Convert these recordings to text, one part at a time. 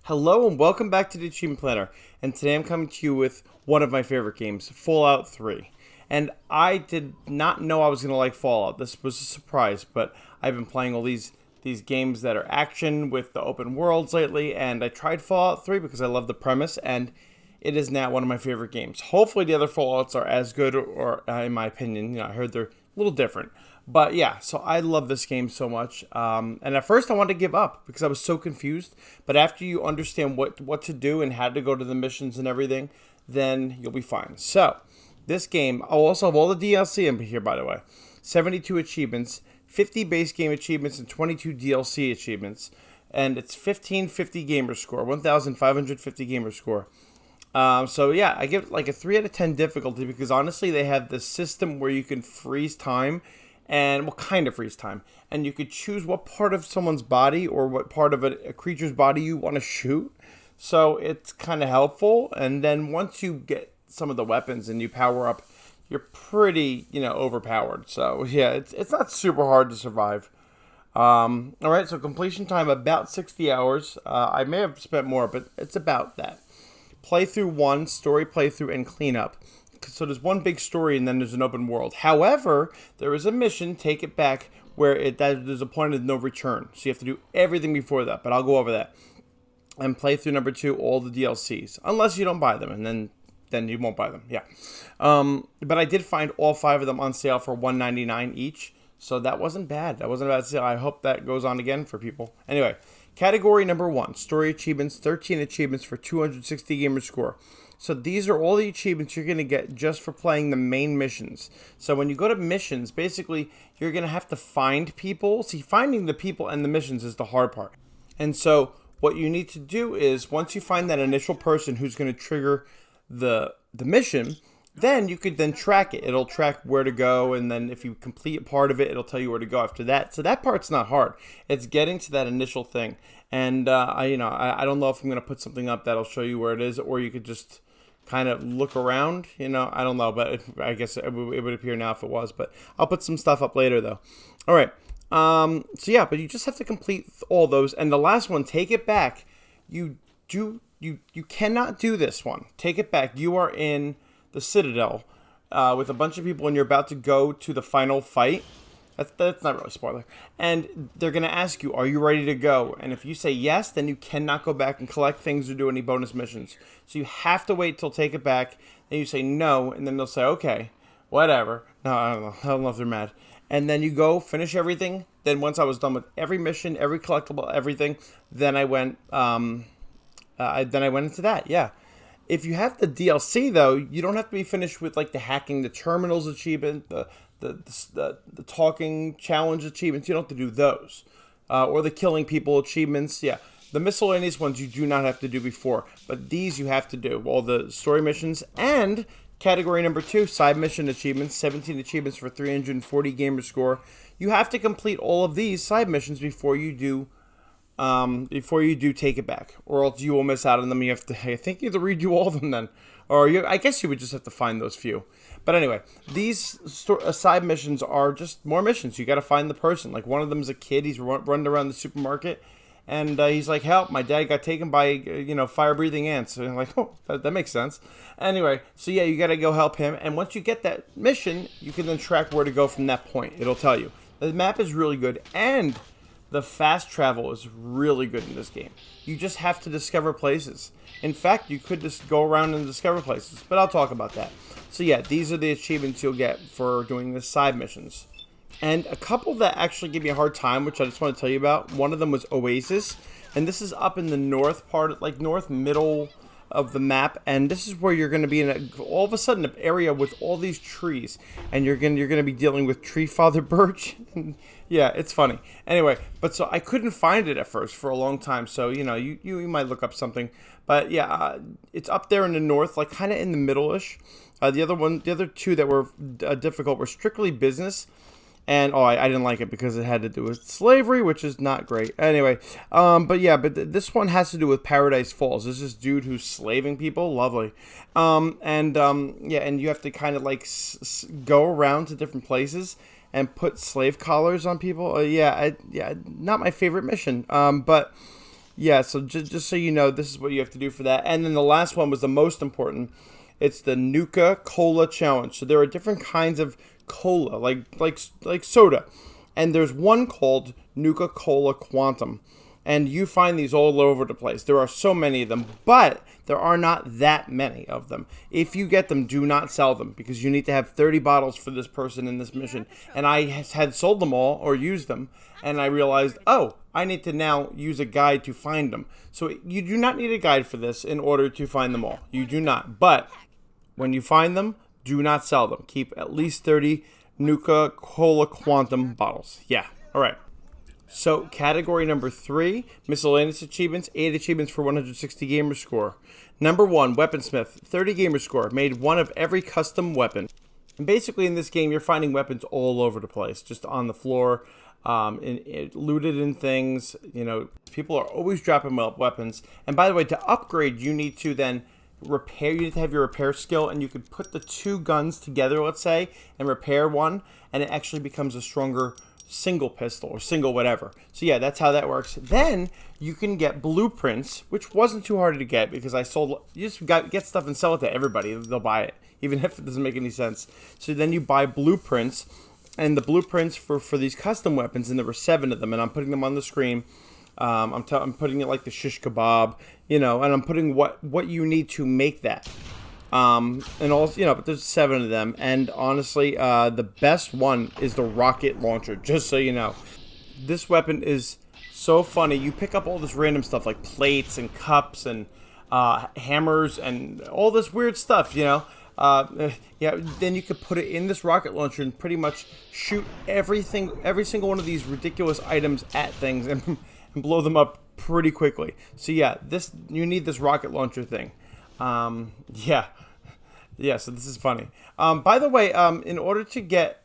Hello and welcome back to the Achievement Planner, and today I'm coming to you with one of my favorite games, Fallout 3. And I did not know I was going to like Fallout. This was a surprise, but I've been playing all these games that are action with the open worlds lately, and I tried Fallout 3 because I love the premise, and it is now one of my favorite games. Hopefully the other Fallouts are as good, or in my opinion, I heard they're a little different. But yeah, so I love this game so much. And at first I wanted to give up because I was so confused. But after you understand what to do and how to go to the missions and everything, then you'll be fine. So this game, I'll also have all the DLC in here, by the way. 72 achievements, 50 base game achievements, and 22 DLC achievements. And it's 1550 gamer score, 1550 gamer score. So yeah, I give it like a 3 out of 10 difficulty because honestly they have this system where you can freeze time and what kind of freeze time, and you could choose what part of someone's body or what part of a creature's body you want to shoot. So it's kind of helpful. And then once you get some of the weapons and you power up, you're pretty overpowered. So yeah, it's not super hard to survive. All right, so completion time about 60 hours. I may have spent more, but it's about that. Playthrough 1, story playthrough, and cleanup. So there's one big story and then there's an open world. However, there is a mission, Take It Back, where there's a point of no return. So you have to do everything before that, but I'll go over that. And playthrough number 2, all the DLCs. Unless you don't buy them, and then you won't buy them. Yeah. But I did find all 5 of them on sale for $1.99 each. So that wasn't bad. That wasn't a bad sale. I hope that goes on again for people. Anyway, category number 1, story achievements, 13 achievements for 260 gamer score. So these are all the achievements you're going to get just for playing the main missions. So when you go to missions, basically, you're going to have to find people. See, finding the people and the missions is the hard part. And so what you need to do is, once you find that initial person who's going to trigger the mission, then you could then track it. It'll track where to go, and then if you complete a part of it, it'll tell you where to go after that. So that part's not hard. It's getting to that initial thing. And I don't know if I'm going to put something up that'll show you where it is, or you could just kind of look around, I don't know, but I guess it would appear now if it was, but I'll put some stuff up later though. All right. So yeah, but you just have to complete all those. And the last one, Take It Back. You cannot do this one. Take It Back. You are in the Citadel with a bunch of people and you're about to go to the final fight. That's not really a spoiler. And they're going to ask you, are you ready to go? And if you say yes, then you cannot go back and collect things or do any bonus missions. So you have to wait till Take It Back. Then you say no, and then they'll say, okay, whatever. No, I don't know. I don't know if they're mad. And then you go finish everything. Then once I was done with every mission, every collectible, everything, then I went into that. Yeah. If you have the DLC though, you don't have to be finished with like the hacking the terminals achievement, the talking challenge achievements. You don't have to do those, or the killing people achievements. Yeah, the miscellaneous ones you do not have to do before, but these you have to do. All the story missions and category number 2, side mission achievements, 17 achievements for 340 gamer score. You have to complete all of these side missions before you do Take It Back, or else you will miss out on them. You have to, I think, you have to redo all of them then, or I guess you would just have to find those few. But anyway, these side missions are just more missions. You got to find the person. Like one of them is a kid. He's running around the supermarket, and he's like, "Help! My dad got taken by fire-breathing ants." And I'm like, "Oh, that makes sense." Anyway, so yeah, you got to go help him. And once you get that mission, you can then track where to go from that point. It'll tell you. The map is really good, and the fast travel is really good in this game. You just have to discover places. In fact, you could just go around and discover places, but I'll talk about that. So yeah, these are the achievements you'll get for doing the side missions. And a couple that actually give me a hard time, which I just want to tell you about. One of them was Oasis, and this is up in the north part, like north middle of the map, and this is where you're going to be in all of a sudden an area with all these trees, and you're going to be dealing with tree father birch. Yeah, it's funny. Anyway, but so I couldn't find it at first for a long time, so you might look up something, but yeah, it's up there in the north, like kind of in the middle-ish. The other two that were difficult were Strictly Business. And I didn't like it because it had to do with slavery, which is not great. Anyway, but this one has to do with Paradise Falls. There's this dude who's slaving people, lovely, and you have to kind of like go around to different places and put slave collars on people. Not my favorite mission. But Yeah, so just so you know, this is what you have to do for that. And then the last one was the most important. It's the Nuka-Cola challenge. So there are different kinds of cola, like soda, and there's one called Nuka-Cola Quantum, and you find these all over the place. There are so many of them, but there are not that many of them. If you get them, do not sell them, because you need to have 30 bottles for this person in this mission. And I had sold them all or used them, and I realized, oh, I need to now use a guide to find them. So you do not need a guide for this in order to find them all. You do not. But when you find them, do not sell them. Keep at least 30 Nuka-Cola Quantum bottles. Yeah, all right. So category number 3, miscellaneous achievements, 8 achievements for 160 gamer score. Number 1, weaponsmith, 30 gamer score, made one of every custom weapon. And basically in this game, you're finding weapons all over the place, just on the floor, looted in things. You know, people are always dropping weapons. And by the way, to upgrade, you need to then repair. You need to have your repair skill, and you could put the 2 guns together, let's say, and repair one, and it actually becomes a stronger single pistol or single whatever. So yeah, that's how that works. Then you can get blueprints, which wasn't too hard to get because I sold. You just get stuff and sell it to everybody. They'll buy it, even if it doesn't make any sense. So then you buy blueprints, and the blueprints for these custom weapons, and there were 7 of them, and I'm putting them on the screen. I'm putting it like the shish kebab, you know, and I'm putting what you need to make that. And also, you know, but there's 7 of them, and honestly, the best one is the rocket launcher, just so you know. This weapon is so funny. You pick up all this random stuff like plates and cups and hammers and all this weird stuff, you know. Yeah, then you could put it in this rocket launcher and pretty much shoot every single one of these ridiculous items at things and blow them up pretty quickly. So yeah, you need this rocket launcher thing. Yeah, so this is funny. By the way, in order to get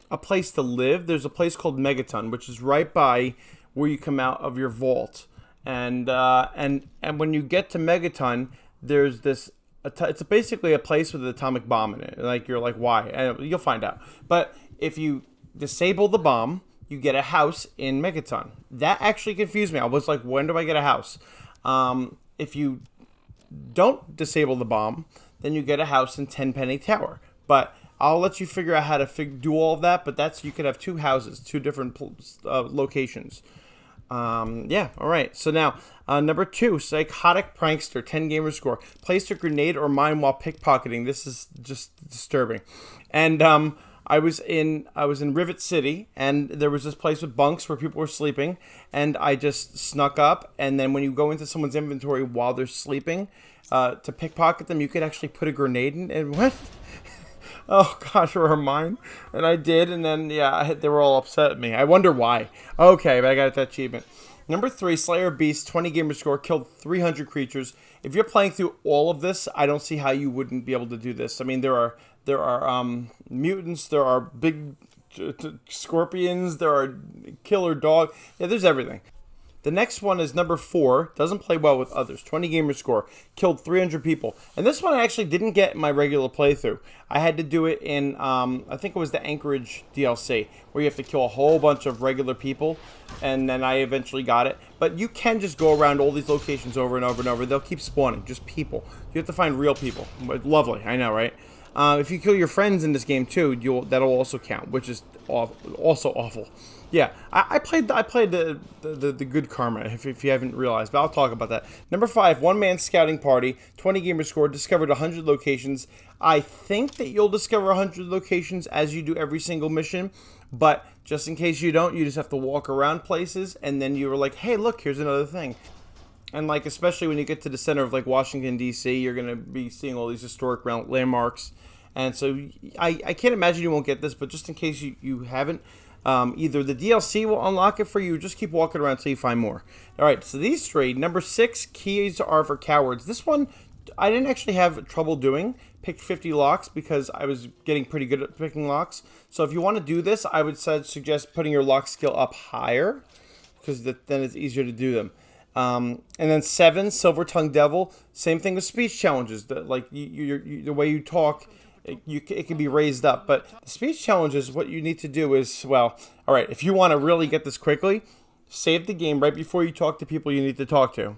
a place to live, there's a place called Megaton, which is right by where you come out of your vault. And when you get to Megaton, there's this. It's basically a place with an atomic bomb in it. Like, you're like, why? And you'll find out. But if you disable the bomb, you get a house in Megaton. That actually confused me. I was like, when do I get a house? If you don't disable the bomb, then you get a house in Tenpenny Tower. But I'll let you figure out how to do all of that. But you could have 2 houses, 2 different locations. Yeah, all right. So now, number 2, psychotic prankster, 10 gamer score. Placed a grenade or mine while pickpocketing. This is just disturbing. And I was in Rivet City, and there was this place with bunks where people were sleeping, and I just snuck up. And then when you go into someone's inventory while they're sleeping, to pickpocket them, you could actually put a grenade in. And what? Oh gosh, or mine. And I did, and then yeah, they were all upset at me. I wonder why. Okay, but I got that achievement. Number 3, Slayer Beast, 20 gamer score, killed 300 creatures. If you're playing through all of this, I don't see how you wouldn't be able to do this. I mean, there are mutants, there are big scorpions, there are killer dog. Yeah, there's everything. The next one is number 4, doesn't play well with others, 20 gamer score, killed 300 people. And this one I actually didn't get in my regular playthrough. I had to do it in, I think it was the Anchorage DLC, where you have to kill a whole bunch of regular people, and then I eventually got it. But you can just go around all these locations over and over and over. They'll keep spawning, just people. You have to find real people. Lovely, I know, right? If you kill your friends in this game too, that'll also count, which is also awful. Yeah, I played the good karma, if you haven't realized, but I'll talk about that. Number 5, one-man scouting party, 20 gamer score, discovered 100 locations. I think that you'll discover 100 locations as you do every single mission, but just in case you don't, you just have to walk around places, and then you were like, hey, look, here's another thing. And like, especially when you get to the center of like Washington, D.C., you're going to be seeing all these historic landmarks. And so I can't imagine you won't get this, but just in case you haven't, either the DLC will unlock it for you, or just keep walking around until you find more. All right, so these 3. Number 6, keys are for cowards. This one, I didn't actually have trouble doing. Picked 50 locks because I was getting pretty good at picking locks. So if you want to do this, I would suggest putting your lock skill up higher, because then it's easier to do them. And then 7, Silver Tongue Devil. Same thing with speech challenges. Like the way you talk, it can be raised up. But the speech challenges, what you need to do is, well, all right, if you want to really get this quickly, save the game right before you talk to people you need to talk to.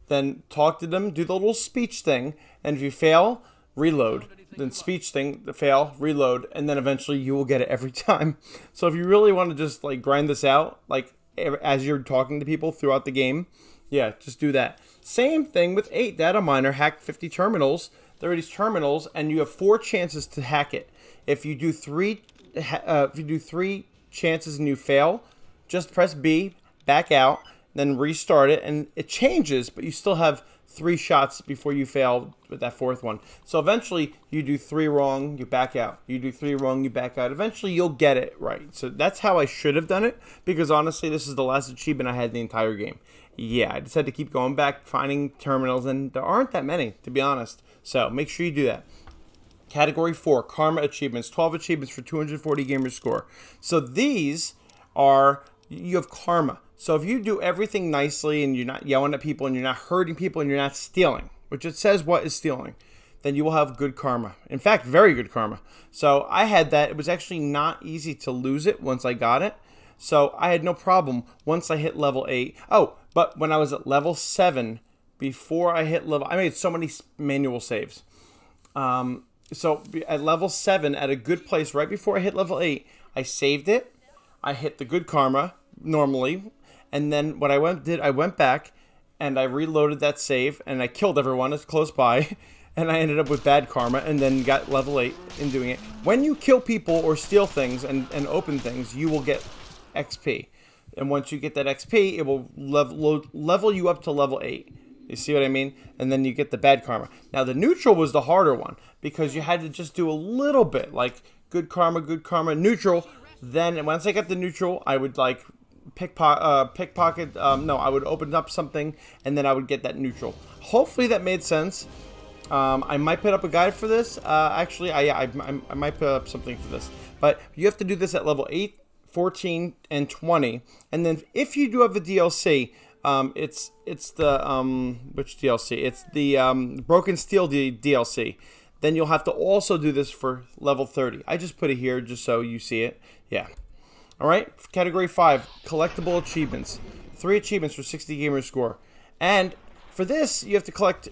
Then talk to them, do the little speech thing, and if you fail, reload. Then speech thing, fail, reload, and then eventually you will get it every time. So if you really want to just like grind this out, like as you're talking to people throughout the game, yeah, just do that. Same thing with 8 data miner, hack 50 terminals. There are these terminals, and you have 4 chances to hack it. If you do 3 chances and you fail, just press B, back out, then restart it, and it changes, but you still have 3 shots before you fail with that 4th one. So eventually, you do 3 wrong, you back out. You do 3 wrong, you back out. Eventually, you'll get it right. So that's how I should have done it, because honestly, this is the last achievement I had in the entire game. Yeah, I just had to keep going back, finding terminals, and there aren't that many, to be honest. So make sure you do that. Category 4, Karma Achievements. 12 achievements for 240 gamer score. So these are, you have karma. So if you do everything nicely and you're not yelling at people and you're not hurting people and you're not stealing, which it says what is stealing, then you will have good karma. In fact, very good karma. So I had that. It was actually not easy to lose it once I got it. So I had no problem once I hit level 8. Oh, but when I was at level 7, before I hit level, I made so many manual saves. So at level 7, at a good place, right before I hit level 8, I saved it. I hit the good karma normally. And then what I went back and I reloaded that save and I killed everyone that's close by. And I ended up with bad karma and then got level 8 in doing it. When you kill people or steal things and open things, you will get XP. And once you get that XP, it will level you up to level 8. You see what I mean? And then you get the bad karma. Now, the neutral was the harder one because you had to just do a little bit, like good karma, neutral. Then once I got the neutral, I would like pickpocket. No, I would open up something, and then I would get that neutral. Hopefully that made sense. I might put up a guide for this. Actually, I might put up something for this. But you have to do this at level 8, 14, and 20. And then if you do have the DLC, it's the which DLC? It's the Broken Steel DLC. Then you'll have to also do this for level 30. I just put it here just so you see it. Yeah. All right. Category 5, collectible achievements. 3 achievements for 60 gamer score. And for this, you have to collect.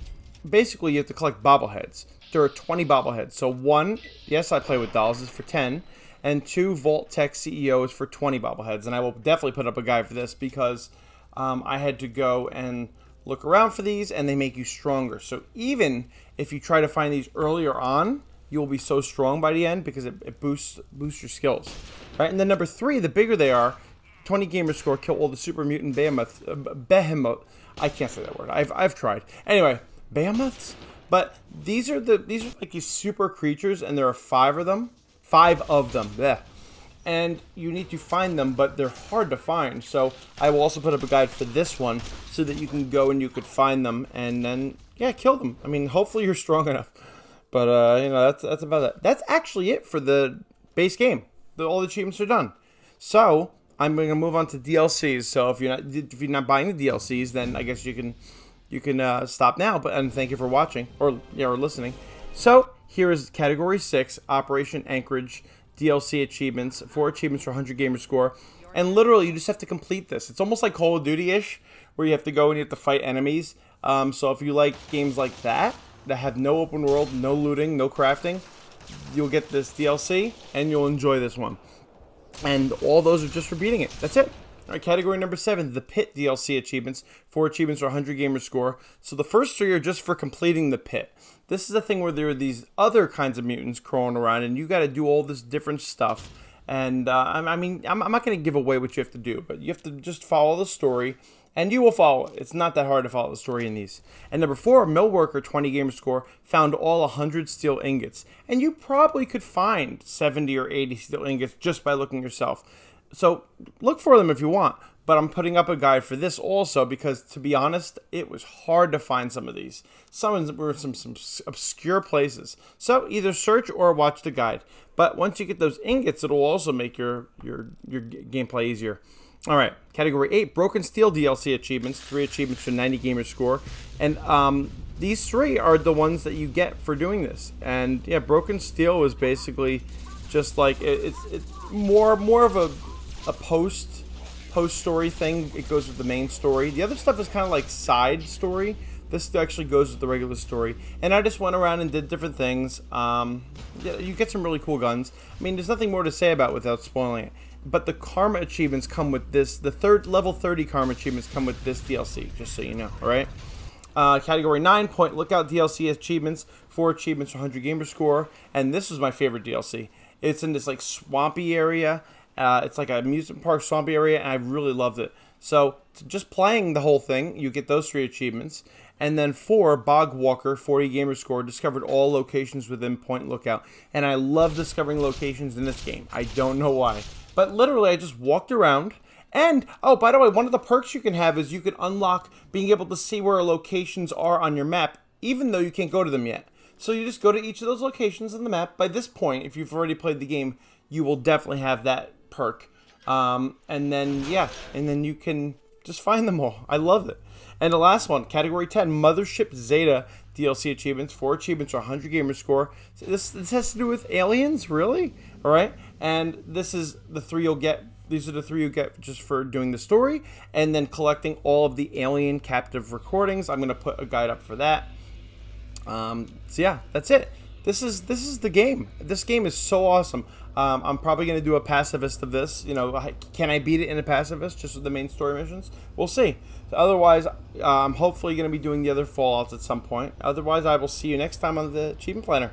Basically, you have to collect bobbleheads. There are 20 bobbleheads. So 1, yes, I play with dolls, is for 10. And 2, Vault Tech CEO is for 20 bobbleheads. And I will definitely put up a guide for this because I had to go and look around for these, and they make you stronger. So even if you try to find these earlier on, you will be so strong by the end because it boosts your skills. Right? And then number 3, the bigger they are, 20 gamer score, kill all the super mutant Behemoth. I can't say that word. I've tried. Anyway, Behemoths. But these are like these super creatures, and there are 5 of them. 5 of them. Yeah. And you need to find them, but they're hard to find. So I will also put up a guide for this one so that you can go and you could find them and then, yeah, kill them. I mean, hopefully you're strong enough. But, you know, that's about that. That's actually it for the base game. All the achievements are done. So I'm going to move on to DLCs. So if you're not buying the DLCs, then I guess you can stop now. And thank you for watching or listening. So here is category 6, Operation Anchorage DLC achievements. 4 achievements for 100 gamer score. And literally, you just have to complete this. It's almost like Call of Duty-ish, where you have to go and you have to fight enemies. So if you like games like that have no open world, no looting, no crafting, you'll get this DLC, and you'll enjoy this one. And all those are just for beating it. That's it. All right, category number 7, the Pitt DLC achievements. 4 achievements for 100 gamer score. So the first 3 are just for completing the Pit. This is a thing where there are these other kinds of mutants crawling around, and you got to do all this different stuff. And I mean, I'm not going to give away what you have to do, but you have to just follow the story, and you will follow it. It's not that hard to follow the story in these. And number 4, Millworker, 20 gamer score, found all 100 steel ingots. And you probably could find 70 or 80 steel ingots just by looking yourself. So look for them if you want. But I'm putting up a guide for this also because, to be honest, it was hard to find some of these. Some were some obscure places. So either search or watch the guide. But once you get those ingots, it'll also make your gameplay easier. All right, category 8, Broken Steel DLC achievements. 3 achievements for 90 gamer score. And these 3 are the ones that you get for doing this. And yeah, Broken Steel is basically just like it's more of a post post-story thing. It goes with the main story. The other stuff is kind of like side story. This actually goes with the regular story. And I just went around and did different things. Yeah, you get some really cool guns. I mean, there's nothing more to say about it without spoiling it. But the Karma achievements come with this. The level 30 Karma achievements come with this DLC, just so you know, all right? Category 9, Point Lookout DLC achievements. 4 achievements for 100 gamer score. And this was my favorite DLC. It's in this like swampy area. It's like a amusement park swampy area, and I really loved it. So just playing the whole thing, you get those 3 achievements. And then 4, Bog Walker, 40 gamer score, discovered all locations within Point Lookout. And I love discovering locations in this game. I don't know why. But literally, I just walked around. And, oh, by the way, one of the perks you can have is you can unlock being able to see where locations are on your map, even though you can't go to them yet. So you just go to each of those locations on the map. By this point, if you've already played the game, you will definitely have that perk. And then, yeah, and then you can just find them all. I love it. And the last one, Category 10, Mothership Zeta DLC achievements. 4 achievements for 100 gamer score. So this has to do with aliens, really? All right. And this is the 3 you'll get. These are the 3 you get just for doing the story. And then collecting all of the alien captive recordings. I'm going to put a guide up for that. So yeah, that's it. This is the game. This game is so awesome. I'm probably going to do a pacifist of this. You know, can I beat it in a pacifist just with the main story missions? We'll see. Otherwise, I'm hopefully going to be doing the other Fallouts at some point. Otherwise, I will see you next time on the Achievement Planner.